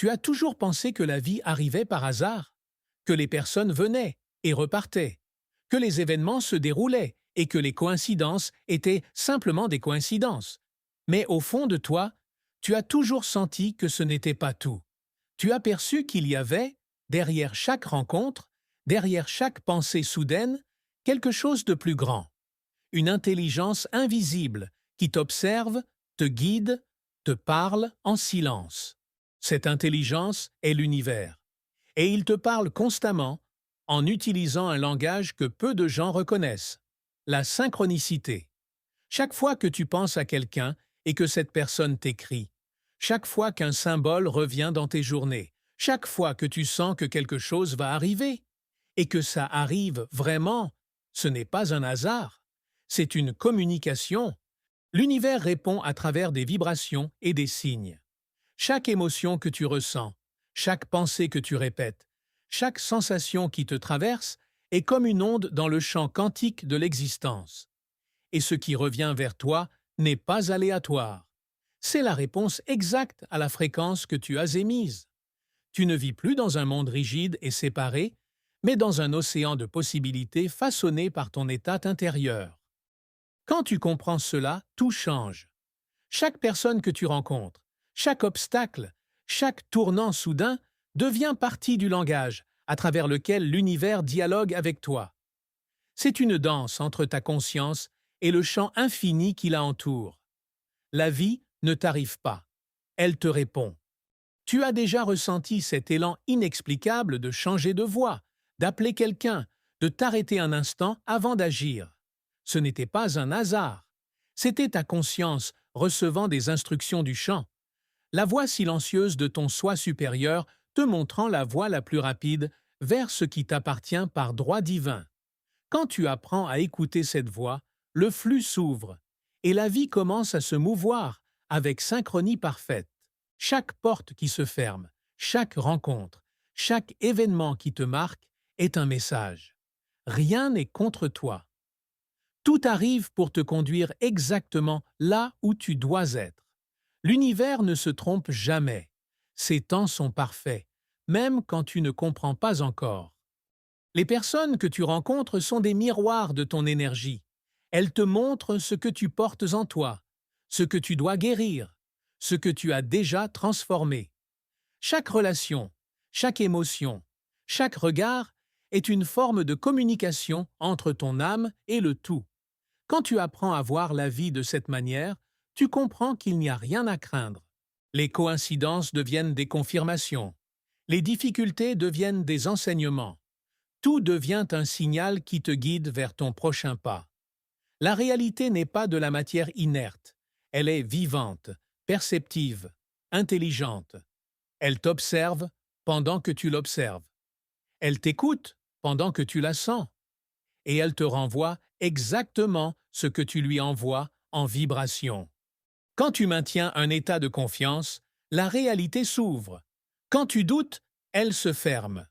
Tu as toujours pensé que la vie arrivait par hasard, que les personnes venaient et repartaient, que les événements se déroulaient et que les coïncidences étaient simplement des coïncidences. Mais au fond de toi, tu as toujours senti que ce n'était pas tout. Tu as perçu qu'il y avait, derrière chaque rencontre, derrière chaque pensée soudaine, quelque chose de plus grand, une intelligence invisible qui t'observe, te guide, te parle en silence. Cette intelligence est l'univers. Et il te parle constamment en utilisant un langage que peu de gens reconnaissent, la synchronicité. Chaque fois que tu penses à quelqu'un et que cette personne t'écrit, chaque fois qu'un symbole revient dans tes journées, chaque fois que tu sens que quelque chose va arriver, et que ça arrive vraiment, ce n'est pas un hasard, c'est une communication. L'univers répond à travers des vibrations et des signes. Chaque émotion que tu ressens, chaque pensée que tu répètes, chaque sensation qui te traverse est comme une onde dans le champ quantique de l'existence. Et ce qui revient vers toi n'est pas aléatoire. C'est la réponse exacte à la fréquence que tu as émise. Tu ne vis plus dans un monde rigide et séparé, mais dans un océan de possibilités façonné par ton état intérieur. Quand tu comprends cela, tout change. Chaque personne que tu rencontres, chaque obstacle, chaque tournant soudain devient partie du langage à travers lequel l'univers dialogue avec toi. C'est une danse entre ta conscience et le champ infini qui la entoure. La vie ne t'arrive pas, elle te répond. Tu as déjà ressenti cet élan inexplicable de changer de voix, d'appeler quelqu'un, de t'arrêter un instant avant d'agir. Ce n'était pas un hasard. C'était ta conscience recevant des instructions du champ, la voix silencieuse de ton soi supérieur te montrant la voie la plus rapide vers ce qui t'appartient par droit divin. Quand tu apprends à écouter cette voix, le flux s'ouvre et la vie commence à se mouvoir avec synchronie parfaite. Chaque porte qui se ferme, chaque rencontre, chaque événement qui te marque est un message. Rien n'est contre toi. Tout arrive pour te conduire exactement là où tu dois être. L'univers ne se trompe jamais. Ses temps sont parfaits, même quand tu ne comprends pas encore. Les personnes que tu rencontres sont des miroirs de ton énergie. Elles te montrent ce que tu portes en toi, ce que tu dois guérir, ce que tu as déjà transformé. Chaque relation, chaque émotion, chaque regard est une forme de communication entre ton âme et le tout. Quand tu apprends à voir la vie de cette manière, tu comprends qu'il n'y a rien à craindre. Les coïncidences deviennent des confirmations. Les difficultés deviennent des enseignements. Tout devient un signal qui te guide vers ton prochain pas. La réalité n'est pas de la matière inerte. Elle est vivante, perceptive, intelligente. Elle t'observe pendant que tu l'observes. Elle t'écoute pendant que tu la sens. Et elle te renvoie exactement ce que tu lui envoies en vibration. Quand tu maintiens un état de confiance, la réalité s'ouvre. Quand tu doutes, elle se ferme.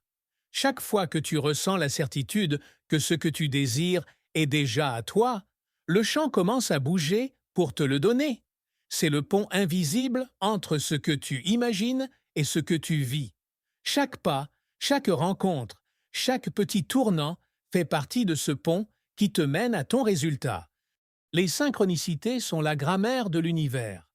Chaque fois que tu ressens la certitude que ce que tu désires est déjà à toi, le champ commence à bouger pour te le donner. C'est le pont invisible entre ce que tu imagines et ce que tu vis. Chaque pas, chaque rencontre, chaque petit tournant fait partie de ce pont qui te mène à ton résultat. Les synchronicités sont la grammaire de l'univers.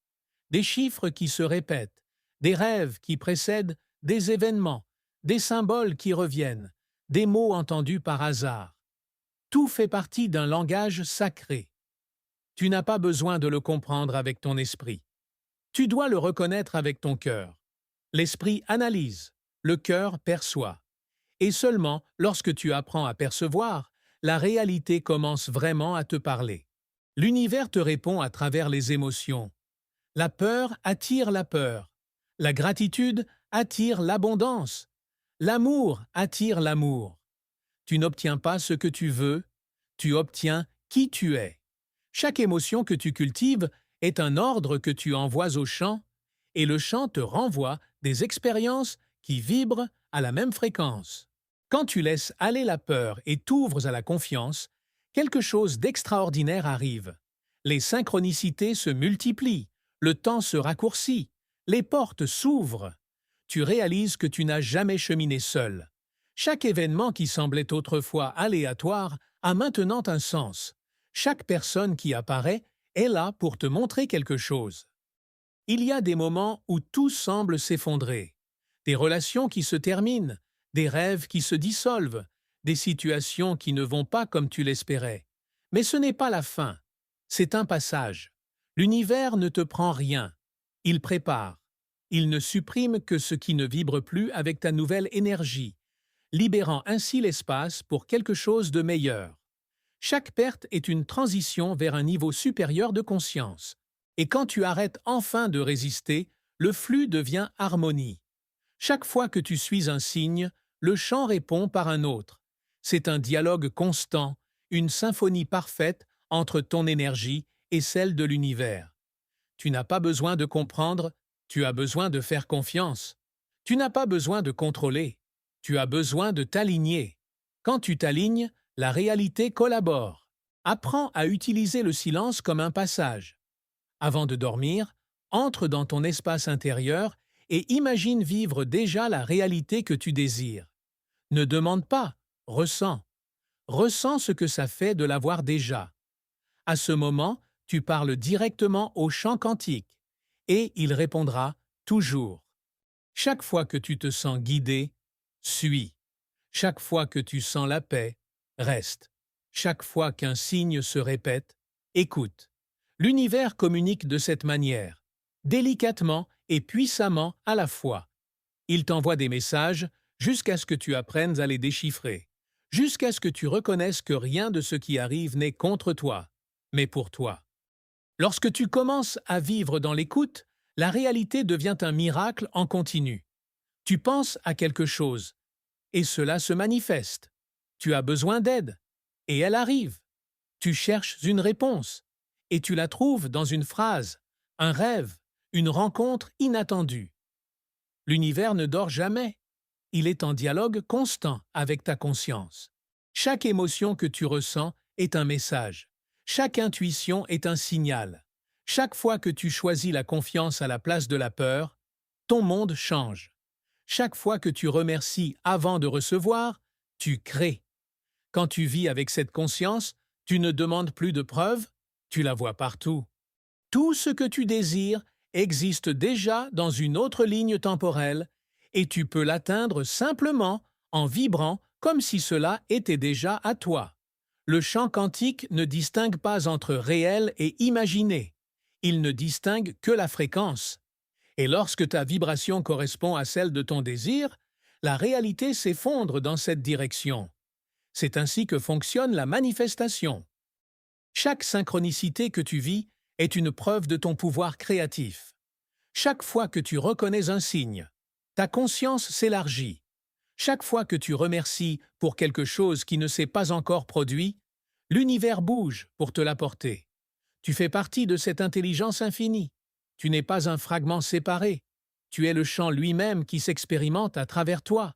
Des chiffres qui se répètent, des rêves qui précèdent des événements, des symboles qui reviennent, des mots entendus par hasard. Tout fait partie d'un langage sacré. Tu n'as pas besoin de le comprendre avec ton esprit. Tu dois le reconnaître avec ton cœur. L'esprit analyse, le cœur perçoit. Et seulement lorsque tu apprends à percevoir, la réalité commence vraiment à te parler. L'univers te répond à travers les émotions. La peur attire la peur. La gratitude attire l'abondance. L'amour attire l'amour. Tu n'obtiens pas ce que tu veux, tu obtiens qui tu es. Chaque émotion que tu cultives est un ordre que tu envoies au champ, et le champ te renvoie des expériences qui vibrent à la même fréquence. Quand tu laisses aller la peur et t'ouvres à la confiance, quelque chose d'extraordinaire arrive. Les synchronicités se multiplient, le temps se raccourcit, les portes s'ouvrent. tu réalises que tu n'as jamais cheminé seul. Chaque événement qui semblait autrefois aléatoire a maintenant un sens. Chaque personne qui apparaît est là pour te montrer quelque chose. Il y a des moments où tout semble s'effondrer. Des relations qui se terminent, des rêves qui se dissolvent, des situations qui ne vont pas comme tu l'espérais. Mais ce n'est pas la fin. C'est un passage. L'univers ne te prend rien. Il prépare. Il ne supprime que ce qui ne vibre plus avec ta nouvelle énergie, libérant ainsi l'espace pour quelque chose de meilleur. Chaque perte est une transition vers un niveau supérieur de conscience. Et quand tu arrêtes enfin de résister, le flux devient harmonie. Chaque fois que tu suis un signe, le chant répond par un autre. C'est un dialogue constant, une symphonie parfaite entre ton énergie et celle de l'univers. Tu n'as pas besoin de comprendre, tu as besoin de faire confiance. Tu n'as pas besoin de contrôler, tu as besoin de t'aligner. Quand tu t'alignes, la réalité collabore. Apprends à utiliser le silence comme un passage. Avant de dormir, entre dans ton espace intérieur et imagine vivre déjà la réalité que tu désires. Ne demande pas, ressens. Ressens ce que ça fait de l'avoir déjà. À ce moment, tu parles directement au champ quantique et il répondra toujours. Chaque fois que tu te sens guidé, suis. Chaque fois que tu sens la paix, reste. Chaque fois qu'un signe se répète, écoute. L'univers communique de cette manière, délicatement et puissamment à la fois. Il t'envoie des messages jusqu'à ce que tu apprennes à les déchiffrer, jusqu'à ce que tu reconnaisses que rien de ce qui arrive n'est contre toi, mais pour toi. Lorsque tu commences à vivre dans l'écoute, la réalité devient un miracle en continu. Tu penses à quelque chose, et cela se manifeste. Tu as besoin d'aide, et elle arrive. Tu cherches une réponse, et tu la trouves dans une phrase, un rêve, une rencontre inattendue. L'univers ne dort jamais. Il est en dialogue constant avec ta conscience. Chaque émotion que tu ressens est un message. Chaque intuition est un signal. Chaque fois que tu choisis la confiance à la place de la peur, ton monde change. Chaque fois que tu remercies avant de recevoir, tu crées. Quand tu vis avec cette conscience, tu ne demandes plus de preuves, tu la vois partout. Tout ce que tu désires existe déjà dans une autre ligne temporelle et tu peux l'atteindre simplement en vibrant comme si cela était déjà à toi. Le champ quantique ne distingue pas entre réel et imaginé. Il ne distingue que la fréquence. Et lorsque ta vibration correspond à celle de ton désir, la réalité s'effondre dans cette direction. C'est ainsi que fonctionne la manifestation. Chaque synchronicité que tu vis est une preuve de ton pouvoir créatif. Chaque fois que tu reconnais un signe, ta conscience s'élargit. Chaque fois que tu remercies pour quelque chose qui ne s'est pas encore produit, l'univers bouge pour te l'apporter. Tu fais partie de cette intelligence infinie. Tu n'es pas un fragment séparé. Tu es le champ lui-même qui s'expérimente à travers toi.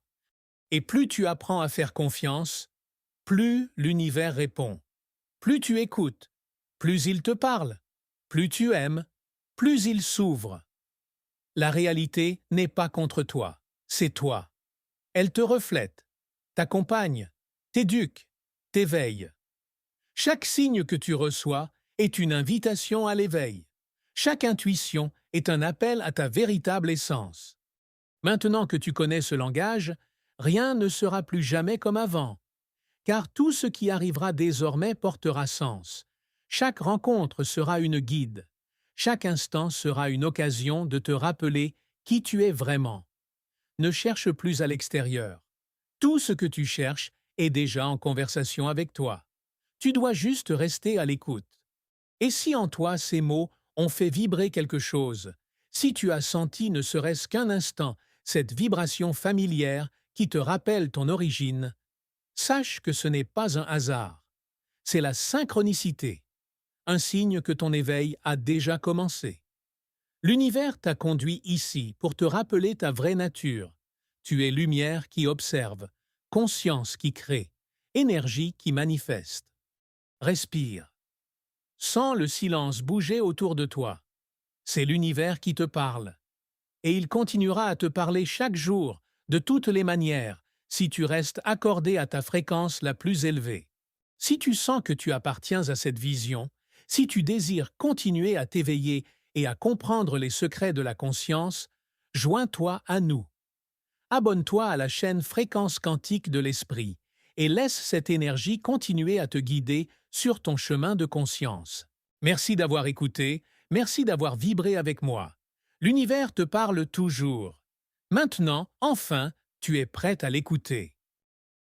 Et plus tu apprends à faire confiance, plus l'univers répond. Plus tu écoutes, plus il te parle. Plus tu aimes, plus il s'ouvre. La réalité n'est pas contre toi, c'est toi. Elle te reflète, t'accompagne, t'éduque, t'éveille. Chaque signe que tu reçois est une invitation à l'éveil. Chaque intuition est un appel à ta véritable essence. Maintenant que tu connais ce langage, rien ne sera plus jamais comme avant, car tout ce qui arrivera désormais portera sens. Chaque rencontre sera une guide. Chaque instant sera une occasion de te rappeler qui tu es vraiment. Ne cherche plus à l'extérieur. Tout ce que tu cherches est déjà en conversation avec toi. Tu dois juste rester à l'écoute. Et si en toi ces mots ont fait vibrer quelque chose, si tu as senti ne serait-ce qu'un instant cette vibration familière qui te rappelle ton origine, sache que ce n'est pas un hasard. C'est la synchronicité, un signe que ton éveil a déjà commencé. L'univers t'a conduit ici pour te rappeler ta vraie nature. Tu es lumière qui observe, conscience qui crée, énergie qui manifeste. Respire. Sens le silence bouger autour de toi. C'est l'univers qui te parle. et il continuera à te parler chaque jour, de toutes les manières, si tu restes accordé à ta fréquence la plus élevée. Si tu sens que tu appartiens à cette vision, si tu désires continuer à t'éveiller et à comprendre les secrets de la conscience, joins-toi à nous. Abonne-toi à la chaîne Fréquence quantique de l'esprit et laisse cette énergie continuer à te guider sur ton chemin de conscience. Merci d'avoir écouté, merci d'avoir vibré avec moi. L'univers te parle toujours. Maintenant, enfin, tu es prête à l'écouter.